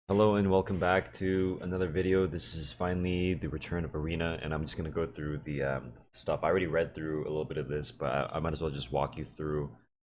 Hello and welcome back to another video. This is finally the return of Arena, and I'm just gonna go through the stuff. I already read through a little bit of this, but I might as well just walk you through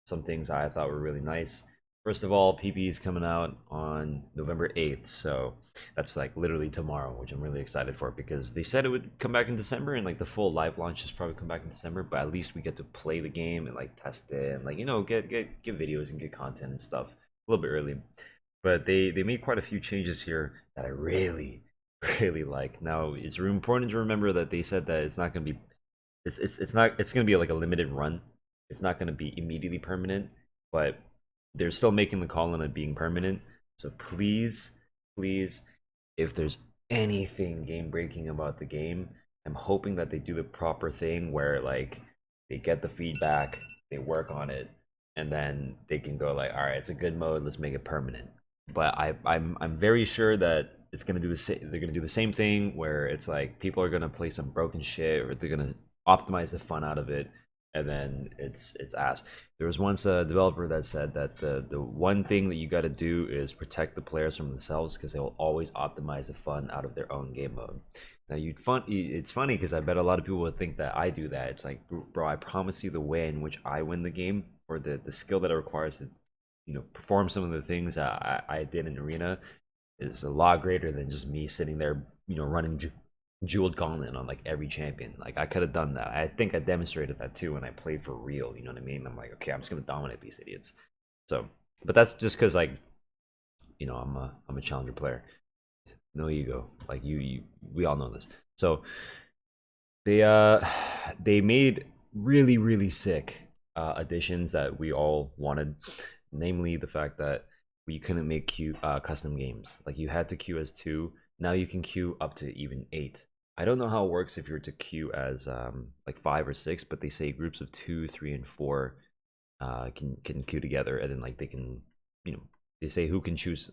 some things I thought were really nice. First of all, PBE is coming out on November 8th, so that's like literally tomorrow, which I'm really excited for because they said it would come back in December, and like the full live launch is probably come back in December. But at least we get to play the game and like test it and like get videos and get content and stuff a little bit early. But they made quite a few changes here that I really really like. Now it's important to remember that they said that it's not going to be it's going to be like a limited run. It's not going to be immediately permanent, but they're still making the call on it being permanent. So please, if there's anything game breaking about the game, I'm hoping that they do the proper thing where like they get the feedback, they work on it, and then they can go like, all right, it's a good mode, let's make it permanent. But I'm very sure that it's gonna do the same. They're gonna do the same thing where it's like people are gonna play some broken shit, or they're gonna optimize the fun out of it, and then it's ass. There was once a developer that said that the one thing that you got to do is protect the players from themselves because they will always optimize the fun out of their own game mode. Now it's funny because I bet a lot of people would think that I do that. It's like, bro, I promise you the way in which I win the game, or the skill that it requires to perform some of the things that I did in arena is a lot greater than just me sitting there running jeweled gauntlet on like every champion. Like I could have done that. I think I demonstrated that too when I played for real, you know what I mean? I'm like, okay, I'm just gonna dominate these idiots. So but that's just because like I'm a challenger player, no ego. Like you we all know this. So they made really sick additions that we all wanted, namely the fact that we couldn't make queue custom games. Like you had to queue as two. Now you can queue up to even eight. I don't know how it works if you're to queue as like five or six, but they say groups of two, three, and four can queue together, and then like they can, they say who can choose.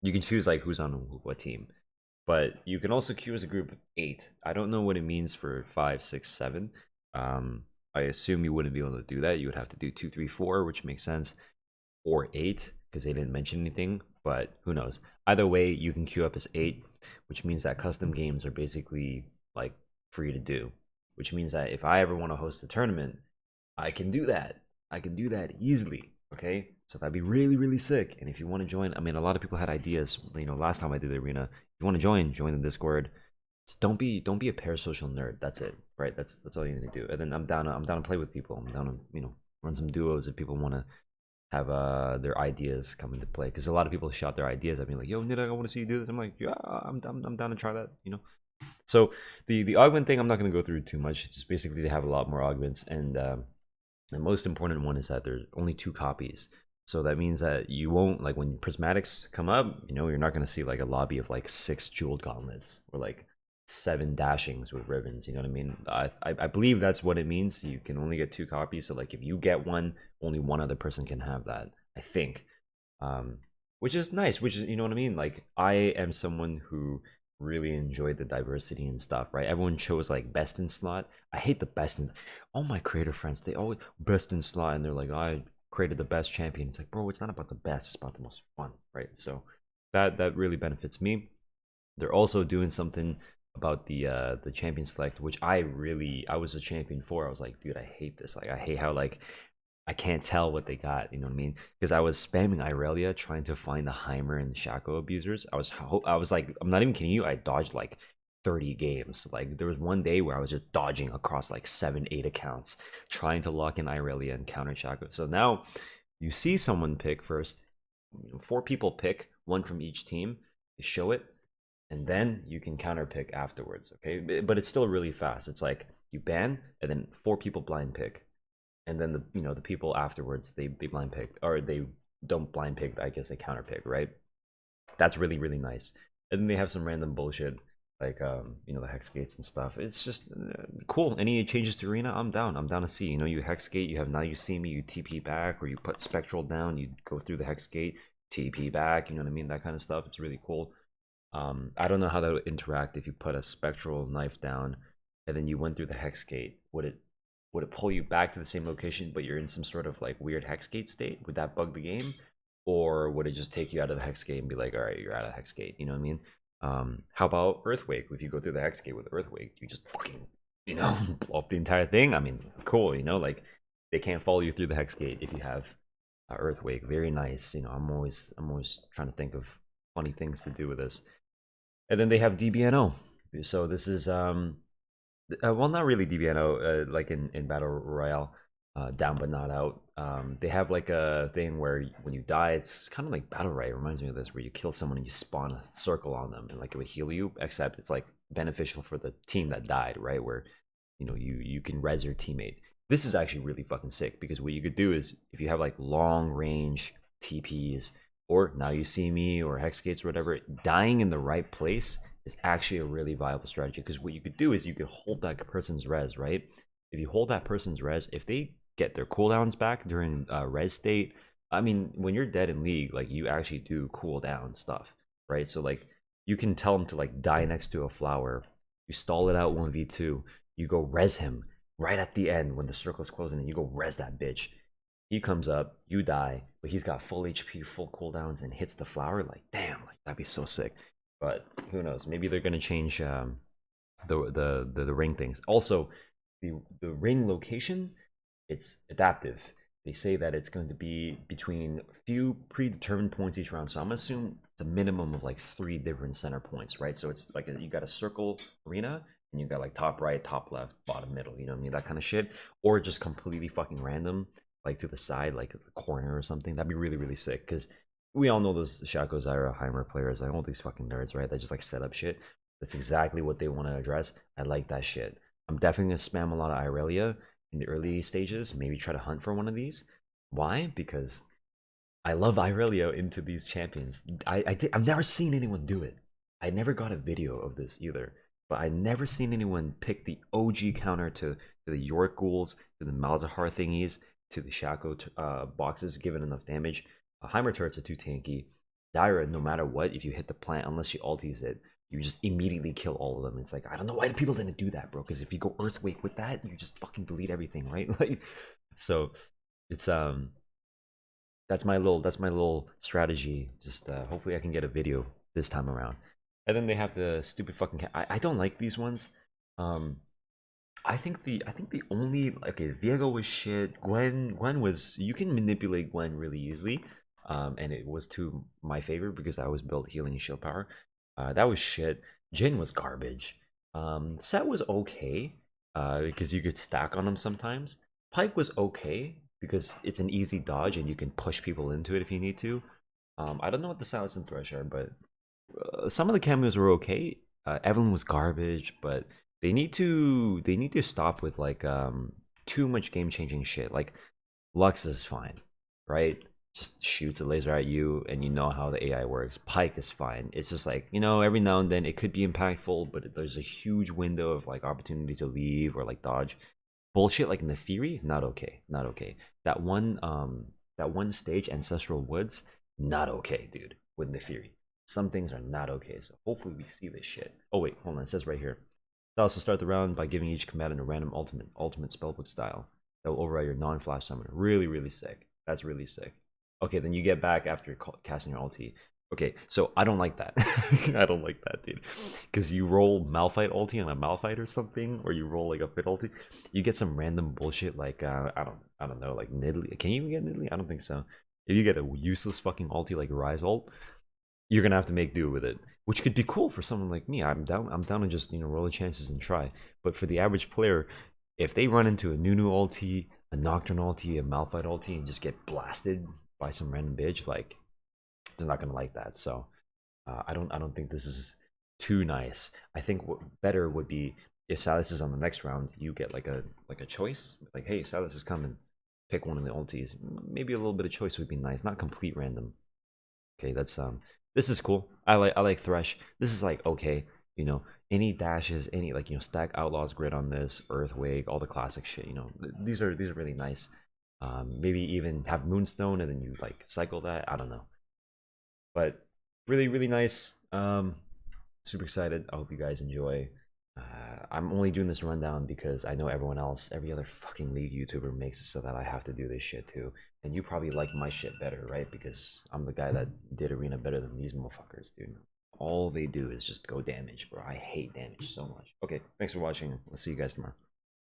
You can choose like who's on what team, but you can also queue as a group of eight. I don't know what it means for five, six, seven. I assume you wouldn't be able to do that. You would have to do two, three, four, which makes sense, or eight because they didn't mention anything. But who knows? Either way, you can queue up as eight, which means that custom games are basically like free to do. Which means that if I ever want to host a tournament, I can do that. I can do that easily. Okay, so that'd be really sick. And if you want to join, I mean, a lot of people had ideas. Last time I did the arena, if you want to join the Discord. Just don't be a parasocial nerd. That's it, right? That's all you need to do. And then I'm down to play with people. I'm down to run some duos if people want to have their ideas come into play, because a lot of people shout their ideas. I mean, like, yo, Nidhogg, I want to see you do this. I'm like, yeah, I'm down to try that. So the augment thing, I'm not going to go through too much. Just basically they have a lot more augments, and the most important one is that there's only two copies. So that means that you won't, like, when prismatics come up, you're not going to see like a lobby of like six jeweled gauntlets or like seven dashings with ribbons. You know what I mean? I believe that's what it means. You can only get two copies. So like if you get one, only one other person can have that, I think. Which is nice, which is, you know what I mean? Like I am someone who really enjoyed the diversity and stuff, right? Everyone chose like best in slot. I hate the best in, all my creator friends, they always best in slot, and they're like, I created the best champion. It's like, bro, it's not about the best, it's about the most fun, right? So that really benefits me. They're also doing something about the champion select, which I was a champion for. I was like, dude, I hate this. Like I hate how like I can't tell what they got. You know what I mean? Because I was spamming Irelia trying to find the Heimer and Shaco abusers. I was like, I'm not even kidding you. I dodged like 30 games. Like there was one day where I was just dodging across like 7, 8 accounts trying to lock in Irelia and counter Shaco. So now you see someone pick first. Four people pick, one from each team. They show it, and then you can counter pick afterwards. Okay, but it's still really fast. It's like you ban, and then four people blind pick, and then the people afterwards they blind pick, or they don't blind pick. I guess they counter pick, right? That's really nice. And then they have some random bullshit like the hex gates and stuff. It's just cool. Any changes to arena, I'm down to see. You hex gate, you have now you see me, you TP back, or you put spectral down, you go through the hex gate, TP back. You know what I mean? That kind of stuff. It's really cool. I don't know how that would interact if you put a spectral knife down and then you went through the hex gate. Would it pull you back to the same location, but you're in some sort of like weird hex gate state? Would that bug the game? or would it just take you out of the Hex Gate and be like, all right, you're out of Hex Gate? You know what I mean? How about Earthquake? If you go through the Hex Gate with Earthquake, you just fucking, you know, blow up the entire thing. I mean, cool, you know, like they can't follow you through the Hex Gate if you have Earthquake. Very nice. You know, I'm always trying to think of funny things to do with this. And then they have DBNO. So this is well, not really DBNO, like in Battle Royale, down but not out. They have like a thing where when you die, it's kind of like Battle Royale. It reminds me of this, where you kill someone and you spawn a circle on them, and like it would heal you. Except it's like beneficial for the team that died, right? Where you know you can res your teammate. This is actually really fucking sick because what you could do is if you have like long range TPs or Now You See Me or Hex Gates or whatever, dying in the right place is actually a really viable strategy, because what you could do is you could hold that person's res, right? If you hold that person's res, if they get their cooldowns back during res state, I mean, when you're dead in League, like you actually do cooldown stuff, right? So like you can tell them to like die next to a flower, you stall it out 1v2, you go res him right at the end when the circle's closing, and you go res that bitch. He comes up, you die, but he's got full HP, full cooldowns, and hits the flower. Like, damn, like that'd be so sick. But who knows? Maybe they're gonna change the ring things. Also, the ring location, it's adaptive. They say that it's going to be between a few predetermined points each round. So I'm gonna assume it's a minimum of like 3 different center points, right? So it's like you got a circle arena, and you got like top right, top left, bottom middle. You know what I mean? That kind of shit, or just completely fucking random, like to the side, like the corner or something. That'd be really really sick, because we all know those Shaco, Zyra, Heimer players, like all these fucking nerds, right? That just like set up shit. That's exactly what they want to address. I like that shit. I'm definitely gonna spam a lot of Aelia in the early stages. Maybe try to hunt for one of these. Why? Because I love Aelia into these champions. I've never seen anyone do it. I never got a video of this either. But I never seen anyone pick the OG counter to the York ghouls, to the Malzahar thingies, to the Shaco boxes, given enough damage. Heimer turrets are too tanky. Zyra, no matter what, if you hit the plant, unless she ulties it, you just immediately kill all of them. It's like, I don't know why people didn't do that, bro. Because if you go Earthquake with that, you just fucking delete everything, right? Like, so it's that's my little strategy. Just hopefully I can get a video this time around. And then they have the stupid fucking. I don't like these ones. I think the only, okay, Viego was shit. Gwen was, you can manipulate Gwen really easily, and it was to my favor because I was built healing and shield power. That was shit. Jhin was garbage. Set was okay, because you could stack on him sometimes. Pyke was okay because it's an easy dodge and you can push people into it if you need to. I don't know what the Silence and Thresh are, but some of the cameos were okay. Evelyn was garbage, but they need to stop with like too much game changing shit. Like Lux is fine, right? Just shoots a laser at you and you know how the AI works. Pyke is fine. It's just like, you know, every now and then it could be impactful, but there's a huge window of like opportunity to leave or like dodge. Bullshit like Nefiri, not okay. Not okay. That one stage, Ancestral Woods, not okay, dude, with Nefiri. Some things are not okay, so hopefully we see this shit. Oh wait, hold on, it says right here. Also start the round by giving each combatant a random ultimate spellbook style that will override your non-flash summoner. Really, really sick. That's really sick. Okay, then you get back after casting your ulti. Okay, so I don't like that. I don't like that, dude. Because you roll Malphite ulti on a Malphite or something, or you roll like a Fit ulti, you get some random bullshit like I don't know, like Nidalee. Can you even get Nidalee? I don't think so. If you get a useless fucking ulti like Rise ult, you're gonna have to make do with it, which could be cool for someone like me. I'm down to just, you know, roll the chances and try. But for the average player, if they run into a Nunu ulti, a Nocturne ulti, a Malphite ulti, and just get blasted by some random bitch, like they're not gonna like that. So I don't think this is too nice. I think what better would be if Silas is on the next round, you get like a choice. Like, hey, Silas is coming. Pick one of the ultis. Maybe a little bit of choice would be nice, not complete random. Okay, that's this is cool. I like Thresh. This is like okay, you know, any dashes, any like, you know, stack Outlaws grid on this, Earthquake, all the classic shit. You know, these are really nice. Maybe even have Moonstone and then you like cycle that. I don't know, but really nice. Super excited. I hope you guys enjoy. I'm only doing this rundown because I know everyone else, every other fucking League YouTuber makes it so that I have to do this shit too. And you probably like my shit better, right? Because I'm the guy that did Arena better than these motherfuckers, dude. All they do is just go damage, bro. I hate damage so much. Okay, thanks for watching. I'll see you guys tomorrow.